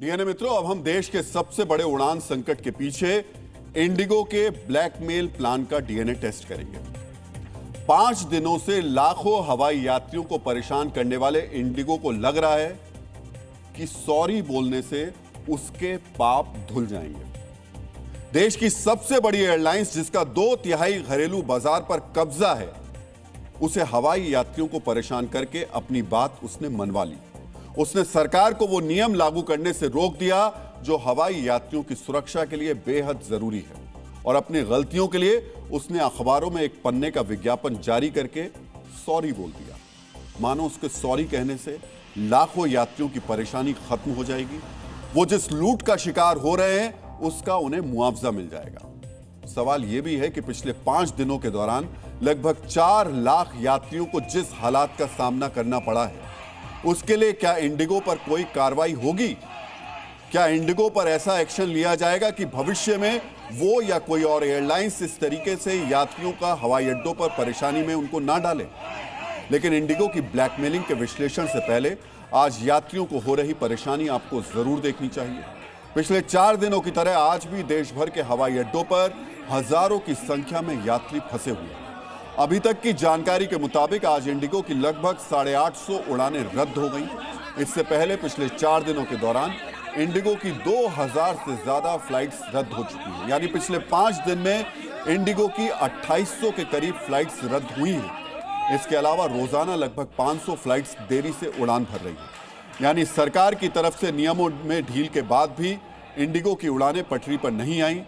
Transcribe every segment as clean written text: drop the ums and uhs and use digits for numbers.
DNA मित्रों, अब हम देश के सबसे बड़े उड़ान संकट के पीछे इंडिगो के ब्लैकमेल प्लान का डीएनए टेस्ट करेंगे। 5 दिनों से लाखों हवाई यात्रियों को परेशान करने वाले इंडिगो को लग रहा है कि सॉरी बोलने से उसके पाप धुल जाएंगे। देश की सबसे बड़ी एयरलाइंस, जिसका 2/3 घरेलू बाजार पर कब्जा है, उसे हवाई यात्रियों को परेशान करके अपनी बात उसने मनवा ली। उसने सरकार को वो नियम लागू करने से रोक दिया जो हवाई यात्रियों की सुरक्षा के लिए बेहद जरूरी है, और अपनी गलतियों के लिए उसने अखबारों में एक पन्ने का विज्ञापन जारी करके सॉरी बोल दिया। मानो उसके सॉरी कहने से लाखों यात्रियों की परेशानी खत्म हो जाएगी। वो जिस लूट का शिकार हो रहे हैं उसका उन्हें मुआवजा मिल जाएगा। सवाल यह भी है कि पिछले 5 दिनों के दौरान लगभग 4 लाख यात्रियों को जिस हालात का सामना करना पड़ा है, उसके लिए क्या इंडिगो पर कोई कार्रवाई होगी? क्या इंडिगो पर ऐसा एक्शन लिया जाएगा कि भविष्य में वो या कोई और एयरलाइंस इस तरीके से यात्रियों का हवाई अड्डों पर परेशानी में उनको ना डाले? लेकिन इंडिगो की ब्लैकमेलिंग के विश्लेषण से पहले आज यात्रियों को हो रही परेशानी आपको जरूर देखनी चाहिए। पिछले 4 दिनों की तरह आज भी देश भर के हवाई अड्डों पर हजारों की संख्या में यात्री फंसे हुए हैं। अभी तक की जानकारी के मुताबिक आज इंडिगो की लगभग 850 उड़ानें रद्द हो गई। इससे पहले पिछले 4 दिनों के दौरान इंडिगो की 2000 से ज्यादा फ्लाइट्स रद्द हो चुकी हैं। यानी पिछले 5 दिन में इंडिगो की 2800 के करीब फ्लाइट्स रद्द हुई हैं। इसके अलावा रोजाना लगभग 500 फ्लाइट्स देरी से उड़ान भर रही हैं। यानी सरकार की तरफ से नियमों में ढील के बाद भी इंडिगो की उड़ानें पटरी पर नहीं आई।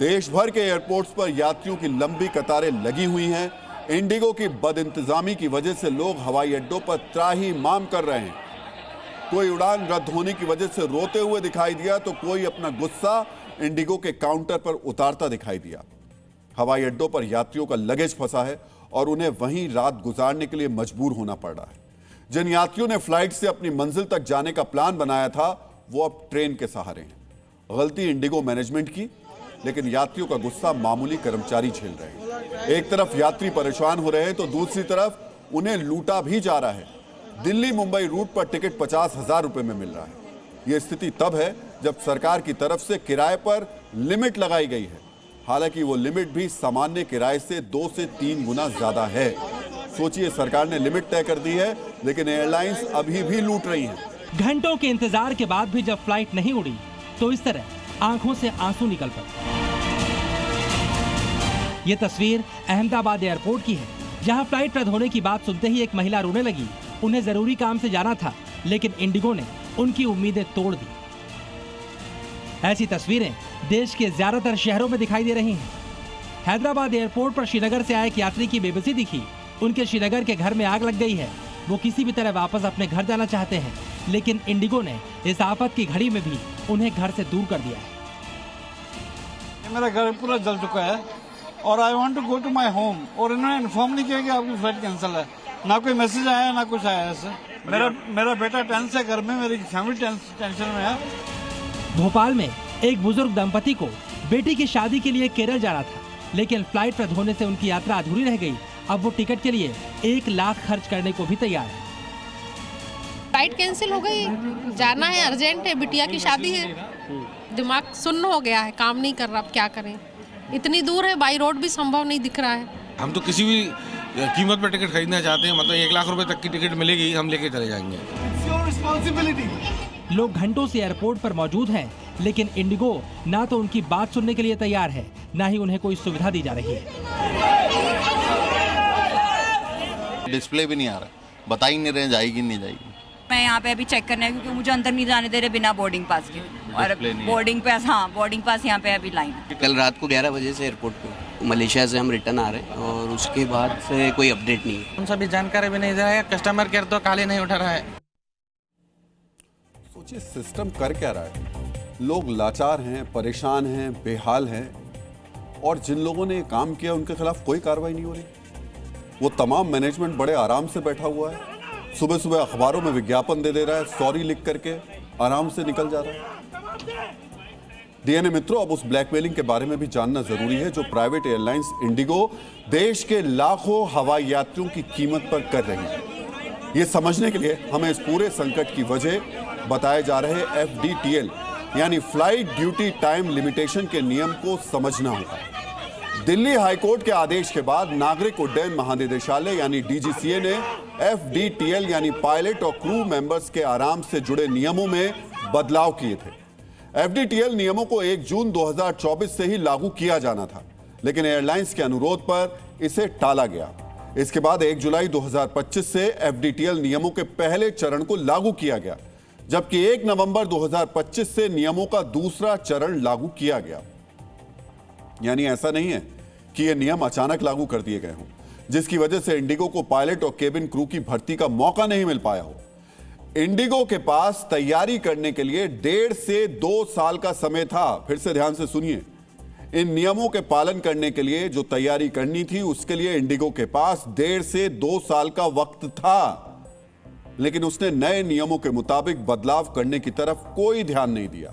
देश भर के एयरपोर्ट्स पर यात्रियों की लंबी कतारें लगी हुई हैं। इंडिगो की बदइंतजामी की वजह से लोग हवाई अड्डों पर त्राही-माम कर रहे हैं। कोई उड़ान रद्द होने की वजह से रोते हुए दिखाई दिया तो कोई अपना गुस्सा इंडिगो के काउंटर पर उतारता दिखाई दिया। हवाई अड्डों पर यात्रियों का लगेज फंसा है और उन्हें वहीं रात गुजारने के लिए मजबूर होना पड़ रहा है। जिन यात्रियों ने फ्लाइट से अपनी मंजिल तक जाने का प्लान बनाया था, वो अब ट्रेन के सहारे हैं। गलती इंडिगो मैनेजमेंट की, लेकिन यात्रियों का गुस्सा मामूली कर्मचारी झेल रहे हैं। एक तरफ यात्री परेशान हो रहे हैं तो दूसरी तरफ उन्हें लूटा भी जा रहा है। दिल्ली मुंबई रूट पर टिकट 50,000 रुपए में मिल रहा है। यह स्थिति तब है जब सरकार की तरफ से किराए पर लिमिट लगाई गई है। हालांकि वो लिमिट भी सामान्य किराए से 2 से 3 गुना ज्यादा है। सोचिए, सरकार ने लिमिट तय कर दी है, लेकिन एयरलाइंस अभी भी लूट रही हैं। घंटों के इंतजार के बाद भी जब फ्लाइट नहीं उड़ी तो इस तरह आंखों से आंसू निकल पड़े। ये तस्वीर अहमदाबाद एयरपोर्ट की है, जहां फ्लाइट रद्द होने की बात सुनते ही एक महिला रोने लगी। उन्हें जरूरी काम से जाना था, लेकिन इंडिगो ने उनकी उम्मीदें तोड़ दी। ऐसी तस्वीरें देश के ज्यादातर शहरों में दिखाई दे रही हैं। हैदराबाद एयरपोर्ट पर श्रीनगर से आए एक यात्री की बेबसी दिखी। उनके श्रीनगर के घर में आग लग गई है। वो किसी भी तरह वापस अपने घर जाना चाहते हैं, लेकिन इंडिगो ने इस आफत की घड़ी में भी उन्हें घर से दूर कर दिया है। मेरा घर पूरा जल चुका है और I want to go to my home, और इन्होंने इन्फॉर्म नहीं किया कि आपकी फ्लाइट कैंसिल है। ना कोई मैसेज आया, ना कुछ आया ऐसे। मेरा बेटा टेंस है घर में, मेरी फैमिली टेंशन में है। भोपाल में एक बुजुर्ग दंपति को बेटी की शादी के लिए केरल जाना था, लेकिन फ्लाइट रद्द होने से उनकी यात्रा अधूरी रह गई। अब वो टिकट के लिए 1 लाख खर्च करने को भी तैयार है। फ्लाइट कैंसिल हो गई, जाना है, अर्जेंट है, बिटिया की शादी है। दिमाग सुन्न हो गया है, काम नहीं कर रहा। अब क्या करें, इतनी दूर है, बाई रोड भी संभव नहीं दिख रहा है। हम तो किसी भी कीमत पर टिकट खरीदना चाहते हैं, मतलब 1 लाख रुपए तक की टिकट मिलेगी, हम लेके चले जाएंगे। लोग घंटों से एयरपोर्ट पर मौजूद हैं, लेकिन इंडिगो ना तो उनकी बात सुनने के लिए तैयार है, ना ही उन्हें कोई सुविधा दी जा रही है। डिस्प्ले भी नहीं आ रहा, बता ही नहीं रहे जाएगी नहीं जाएगी। मैं यहाँ पे अभी चेक करने, क्योंकि मुझे अंदर नहीं जाने दे रहे बिना बोर्डिंग पास के। और बोर्डिंग पास, हाँ बोर्डिंग पास यहाँ पे अभी लाइन। कल रात को 11 बजे से एयरपोर्ट पे मलेशिया से हम रिटर्न आ रहे हैं और उसके बाद से कोई अपडेट नहीं है। उन सभी जानकारी भी नहीं दे रहा है, कस्टमर केयर तो काले नहीं उठा रहा है। सोचिए, सिस्टम कर क्या रहा है? लोग लाचार हैं, परेशान हैं, बेहाल हैं, और जिन लोगों ने काम किया उनके खिलाफ कोई कार्रवाई नहीं हो रही। वो तमाम मैनेजमेंट बड़े आराम से बैठा हुआ है, सुबह सुबह अखबारों में विज्ञापन दे रहा है, सॉरी लिख करके आराम से निकल जा रहा है। डीएनए मित्रों, अब उस ब्लैकमेलिंग के बारे में भी जानना जरूरी है जो प्राइवेट एयरलाइंस इंडिगो देश के लाखों हवाई यात्रियों की कीमत पर कर रही है। ये समझने के लिए हमें इस पूरे संकट की वजह बताए जा रहे FDTL यानी फ्लाइट ड्यूटी टाइम लिमिटेशन के नियम को समझना होगा। दिल्ली हाईकोर्ट के आदेश के बाद नागरिक उड्डयन महानिदेशालय यानी DGCA ने FDTL यानी पायलट और क्रू मेंबर्स के आराम से जुड़े नियमों में बदलाव किए थे। FDTL नियमों को 1 जून 2024 से ही लागू किया जाना था, लेकिन एयरलाइंस के अनुरोध पर इसे टाला गया। इसके बाद 1 जुलाई 2025 से FDTL नियमों के पहले चरण को लागू किया गया, जबकि 1 नवंबर 2025 से नियमों का दूसरा चरण लागू किया गया। यानी ऐसा नहीं है कि ये नियम अचानक लागू कर दिए गए हों, जिसकी वजह से इंडिगो को पायलट और केबिन क्रू की भर्ती का मौका नहीं मिल पाया हो। इंडिगो के पास तैयारी करने के लिए 1.5 से 2 साल का समय था। फिर से ध्यान से सुनिए, इन नियमों के पालन करने के लिए जो तैयारी करनी थी, उसके लिए इंडिगो के पास 1.5 से 2 साल का वक्त था, लेकिन उसने नए नियमों के मुताबिक बदलाव करने की तरफ कोई ध्यान नहीं दिया।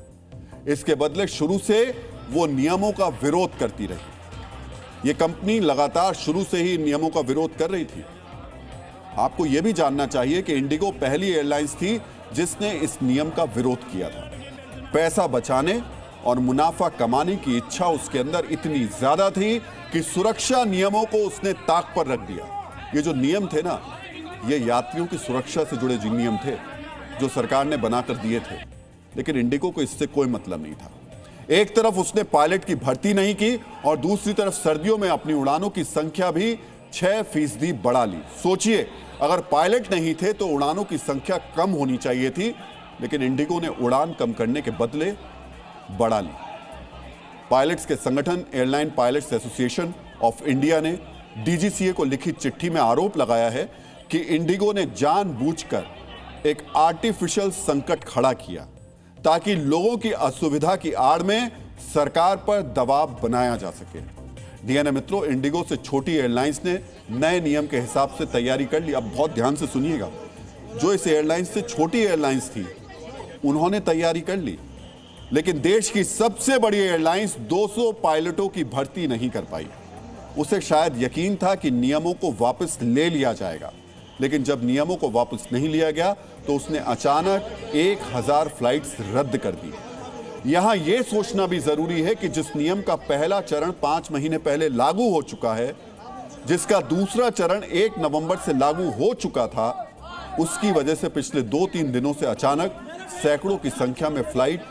इसके बदले शुरू से वो नियमों का विरोध करती रही। ये कंपनी लगातार शुरू से ही नियमों का विरोध कर रही थी। आपको यह भी जानना चाहिए कि इंडिगो पहली एयरलाइंस थी जिसने इस नियम का विरोध किया था। पैसा बचाने और मुनाफा कमाने की इच्छा उसके अंदर इतनी ज्यादा थी कि सुरक्षा नियमों को उसने ताक पर रख दिया। ये जो नियम थे ना, ये यात्रियों की सुरक्षा से जुड़े जो नियम थे, जो सरकार ने बनाकर दिए थे, लेकिन इंडिगो को इससे कोई मतलब नहीं था। एक तरफ उसने पायलट की भर्ती नहीं की और दूसरी तरफ सर्दियों में अपनी उड़ानों की संख्या भी 6% बढ़ा ली। सोचिए, अगर पायलट नहीं थे तो उड़ानों की संख्या कम होनी चाहिए थी, लेकिन इंडिगो ने उड़ान कम करने के बदले बढ़ा ली। पायलट्स के संगठन airline pilots association of India ने DGCA को लिखी चिट्ठी में आरोप लगाया है कि इंडिगो ने जानबूझकर एक आर्टिफिशियल संकट खड़ा किया ताकि लोगों की असुविधा की आड़ में सरकार पर दबाव बनाया जा सके। डीएनए मित्रों, इंडिगो से छोटी एयरलाइंस ने नए नियम के हिसाब से तैयारी कर ली। अब बहुत ध्यान से सुनिएगा, जो इस एयरलाइंस से छोटी एयरलाइंस थी उन्होंने तैयारी कर ली, लेकिन देश की सबसे बड़ी एयरलाइंस 200 पायलटों की भर्ती नहीं कर पाई। उसे शायद यकीन था कि नियमों को वापस ले लिया जाएगा, लेकिन जब नियमों को वापस नहीं लिया गया तो उसने अचानक 1000 फ्लाइट्स रद्द कर दी। यहां यह सोचना भी जरूरी है कि जिस नियम का पहला चरण 5 महीने पहले लागू हो चुका है, जिसका दूसरा चरण 1 नवंबर से लागू हो चुका था, उसकी वजह से पिछले 2-3 दिनों से अचानक सैकड़ों की संख्या में फ्लाइट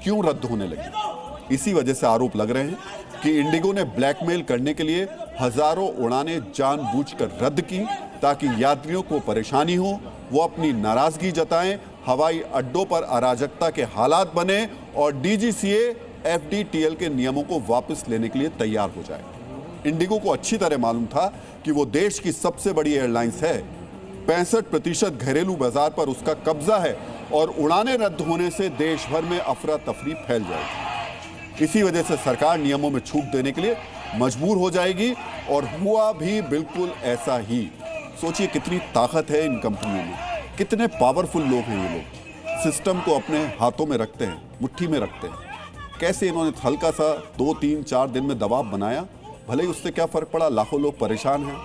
क्यों रद्द होने लगी। इसी वजह से आरोप लग रहे हैं कि इंडिगो ने ब्लैकमेल करने के लिए हजारों उड़ानें जानबूझकर रद्द की ताकि यात्रियों को परेशानी हो, वो अपनी नाराजगी जताएं, हवाई अड्डों पर अराजकता के हालात बने और DGCA FDTL के नियमों को वापस लेने के लिए तैयार हो जाए। इंडिगो को अच्छी तरह मालूम था कि वो देश की सबसे बड़ी एयरलाइंस है, 65% घरेलू बाजार पर उसका कब्जा है और उड़ानें रद्द होने से देश भर में अफरा तफरी फैल जाएगी। इसी वजह से सरकार नियमों में छूट देने के लिए मजबूर हो जाएगी और हुआ भी बिल्कुल ऐसा ही। सोचिए कितनी ताकत है इन कंपनियों में, कितने पावरफुल लोग हैं ये लोग, सिस्टम को अपने हाथों में रखते हैं, मुट्ठी में रखते हैं। कैसे इन्होंने हल्का सा 2-3-4 दिन में दबाव बनाया, भले ही उससे क्या फर्क पड़ा। लाखों लोग परेशान हैं,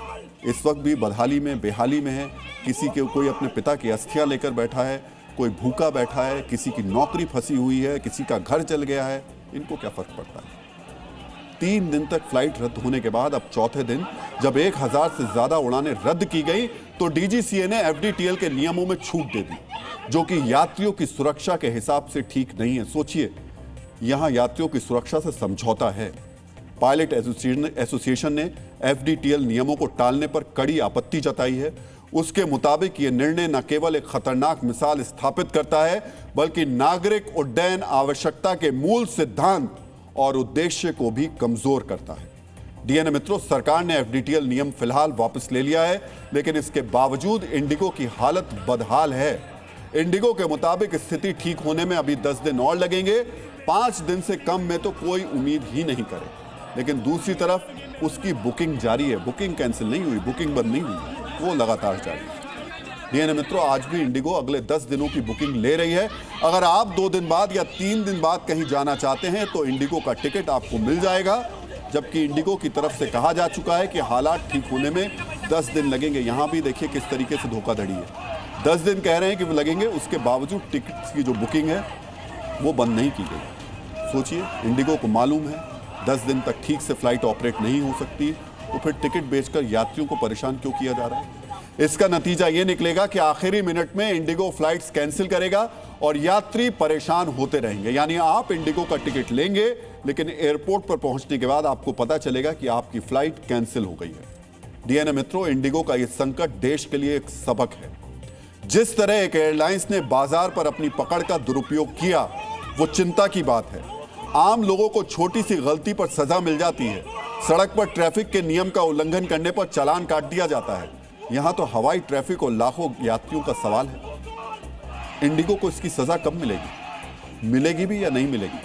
इस वक्त भी बदहाली में, बेहाली में है। किसी के कोई अपने पिता की अस्थियां लेकर बैठा है, कोई भूखा बैठा है, किसी की नौकरी फंसी हुई है, किसी का घर चल गया है। इनको क्या फर्क पड़ता है। 3 दिन तक फ्लाइट रद्द होने के बाद अब चौथे दिन जब 1000 से ज्यादा उड़ानें रद्द की गई तो DGCA ने FDTL के नियमों में छूट दे दी, जो कि यात्रियों की सुरक्षा के हिसाब से ठीक नहीं है। सोचिए, यहां यात्रियों की सुरक्षा से समझौता है। पायलट एसोसिएशन ने FDTL नियमों को टालने पर कड़ी आपत्ति जताई है। उसके मुताबिक यह निर्णय न केवल एक खतरनाक मिसाल स्थापित करता है, बल्कि नागरिक उड्डयन आवश्यकता के मूल सिद्धांत और उद्देश्य को भी कमजोर करता है। डीएनए मित्रों, सरकार ने FDTL नियम फिलहाल वापस ले लिया है, लेकिन इसके बावजूद इंडिगो की हालत बदहाल है। इंडिगो के मुताबिक स्थिति ठीक होने में अभी 10 दिन और लगेंगे। 5 दिन से कम में तो कोई उम्मीद ही नहीं करे। लेकिन दूसरी तरफ उसकी बुकिंग जारी है। बुकिंग कैंसिल नहीं हुई, बुकिंग बंद नहीं हुई, वो लगातार जारी है। डीएनए मित्रों, आज भी इंडिगो अगले 10 दिनों की बुकिंग ले रही है। अगर आप 2 दिन बाद या 3 दिन बाद कहीं जाना चाहते हैं तो इंडिगो का टिकट आपको मिल जाएगा, जबकि इंडिगो की तरफ से कहा जा चुका है कि हालात ठीक होने में 10 दिन लगेंगे। यहां भी देखिए किस तरीके से धोखाधड़ी है। 10 दिन कह रहे हैं कि वो लगेंगे, उसके बावजूद टिकट की जो बुकिंग है वो बंद नहीं की गई। सोचिए, इंडिगो को मालूम है 10 दिन तक ठीक से फ्लाइट ऑपरेट नहीं हो सकती, तो फिर टिकट बेचकर यात्रियों को परेशान क्यों किया जा रहा है? इसका नतीजा ये निकलेगा कि आखिरी मिनट में इंडिगो फ्लाइट्स कैंसिल करेगा और यात्री परेशान होते रहेंगे। यानी आप इंडिगो का टिकट लेंगे, लेकिन एयरपोर्ट पर पहुंचने के बाद आपको पता चलेगा कि आपकी फ्लाइट कैंसिल हो गई है। डीएनए मित्रों, इंडिगो का यह संकट देश के लिए एक सबक है। जिस तरह एक एयरलाइंस ने बाजार पर अपनी पकड़ का दुरुपयोग किया, वो चिंता की बात है। आम लोगों को छोटी सी गलती पर सजा मिल जाती है, सड़क पर ट्रैफिक के नियम का उल्लंघन करने पर चालान काट दिया जाता है। यहां तो हवाई ट्रैफिक और लाखों यात्रियों का सवाल है। इंडिगो को इसकी सजा कब मिलेगी? मिलेगी भी या नहीं मिलेगी?